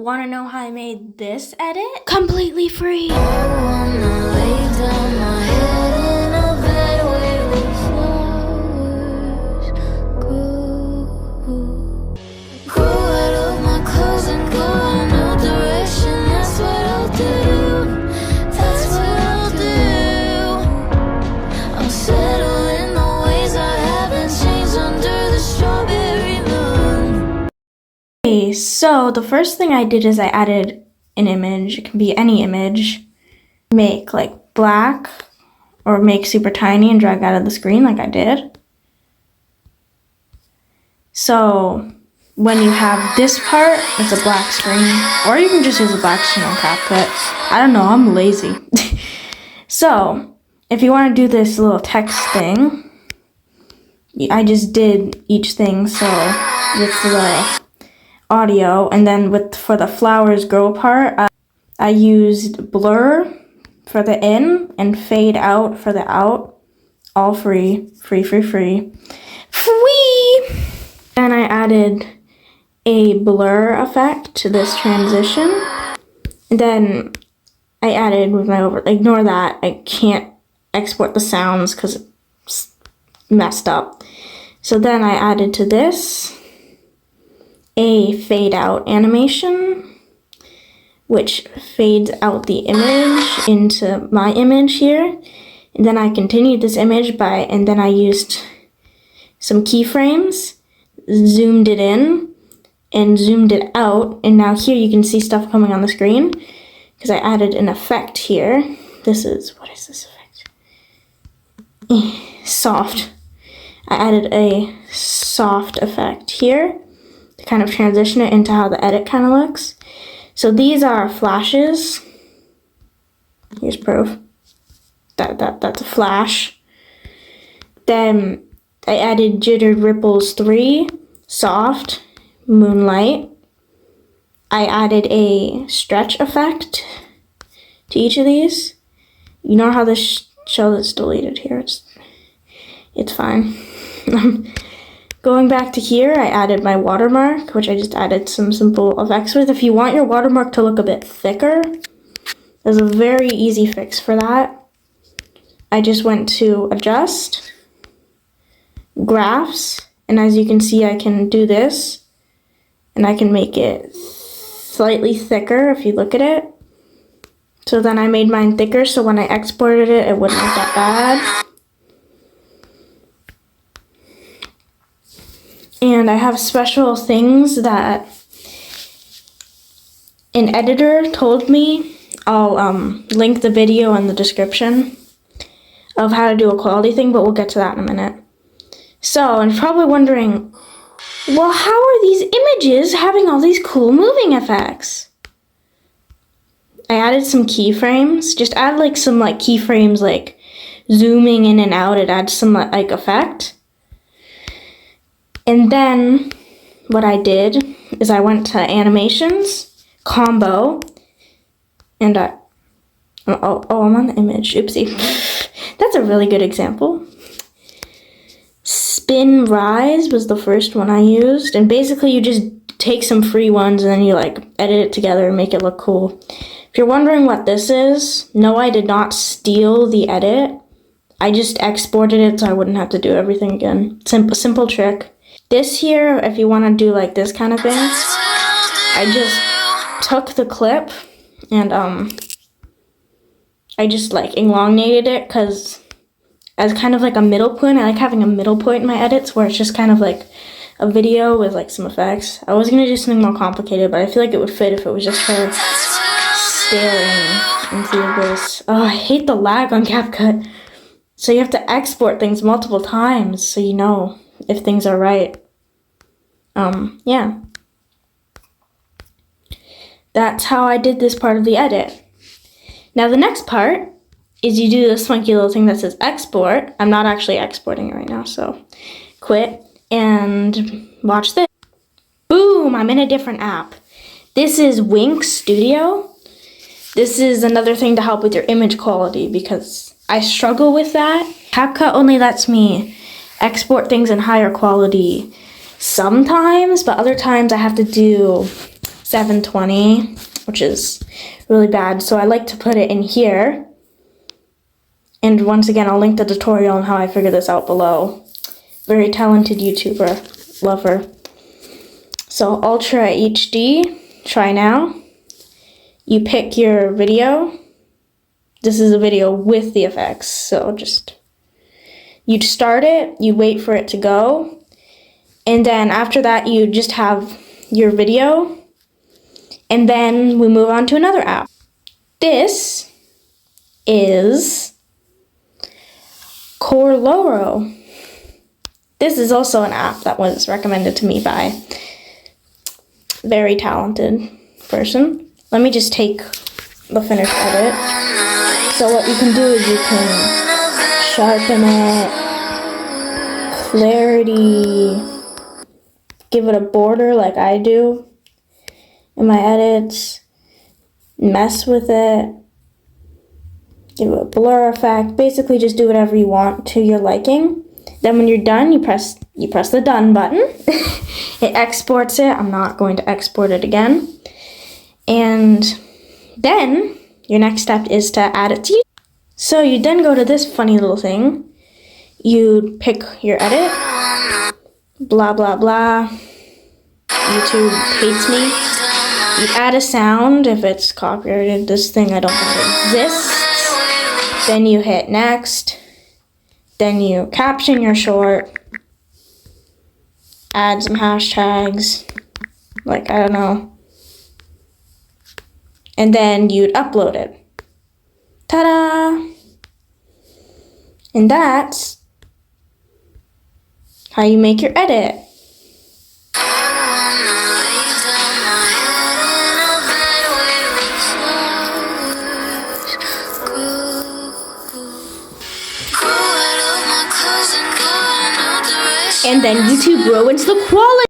Want to know how I made this edit? Completely free. So the first thing I did is I added an image. It can be any image. Make like black or make super tiny and drag out of the screen like I did. So when you have this part, it's a black screen, or you can just use a black screen on CapCut. I don't know, I'm lazy. So if you want to do this little text thing, I just did each thing. So with the audio, and then for the flowers grow part, I used blur for the in and fade out for the out. All free. And I added a blur effect to this transition. And then I added with my ignore that, I can't export the sounds because it's messed up. So then I added to this a fade out animation, which fades out the image into my image here. And then I continued this image and then I used some keyframes, zoomed it in and zoomed it out. And now here you can see stuff coming on the screen because I added an effect here. What is this effect? Soft. I added a soft effect here to kind of transition it into how the edit kind of looks. So these are flashes. Here's proof. That's a flash. Then I added jittered ripples 3, soft, moonlight. I added a stretch effect to each of these. You know how this show that's deleted here? It's fine. Going back to here, I added my watermark, which I just added some simple effects with. If you want your watermark to look a bit thicker, there's a very easy fix for that. I just went to adjust, graphs, and as you can see, I can do this, and I can make it slightly thicker if you look at it. So then I made mine thicker, so when I exported it, it wouldn't look that bad. And I have special things that an editor told me. I'll link the video in the description of how to do a quality thing, but we'll get to that in a minute. So, and you're probably wondering, well, how are these images having all these cool moving effects? I added some keyframes. Just add like some keyframes, like zooming in and out. It adds some like effect. And then what I did is I went to animations, combo, and I'm on the image, oopsie. That's a really good example. Spin rise was the first one I used, and basically you just take some free ones and then you edit it together and make it look cool. If you're wondering what this is, no, I did not steal the edit. I just exported it so I wouldn't have to do everything again. Simple trick. This here, if you want to do this kind of thing, I just took the clip and I just elongated it because as kind of a middle point, I like having a middle point in my edits where it's just kind of a video with some effects. I was going to do something more complicated, but I feel like it would fit if it was just her staring into the abyss. Oh, I hate the lag on CapCut. So you have to export things multiple times so you know if things are right. Yeah. That's how I did this part of the edit. Now the next part is you do this funky little thing that says export. I'm not actually exporting it right now, so quit and watch this. Boom, I'm in a different app. This is Wink Studio. This is another thing to help with your image quality because I struggle with that. CapCut only lets me export things in higher quality sometimes, but other times I have to do 720, which is really bad. So I like to put it in here. And once again, I'll link the tutorial on how I figured this out below. Very talented YouTuber, love her. So Ultra HD, try now. You pick your video. This is a video with the effects, so you start it, you wait for it to go, and then after that you just have your video, and then we move on to another app. This is Corloro. This is also an app that was recommended to me by a very talented person. Let me just take the finished edit. So what you can do is you can sharpen it, clarity, give it a border like I do in my edits, mess with it, give it a blur effect, basically just do whatever you want to your liking. Then when you're done, you press the done button. It exports it. I'm not going to export it again. And then your next step is to add it to YouTube. So you then go to this funny little thing. You pick your edit. Blah, blah, blah. YouTube hates me. You add a sound if it's copyrighted. This thing I don't think exists. Then you hit next. Then you caption your short. Add some hashtags. Like, I don't know. And then you'd upload it. Ta-da! And that's how you make your edit. And then YouTube ruins the quality.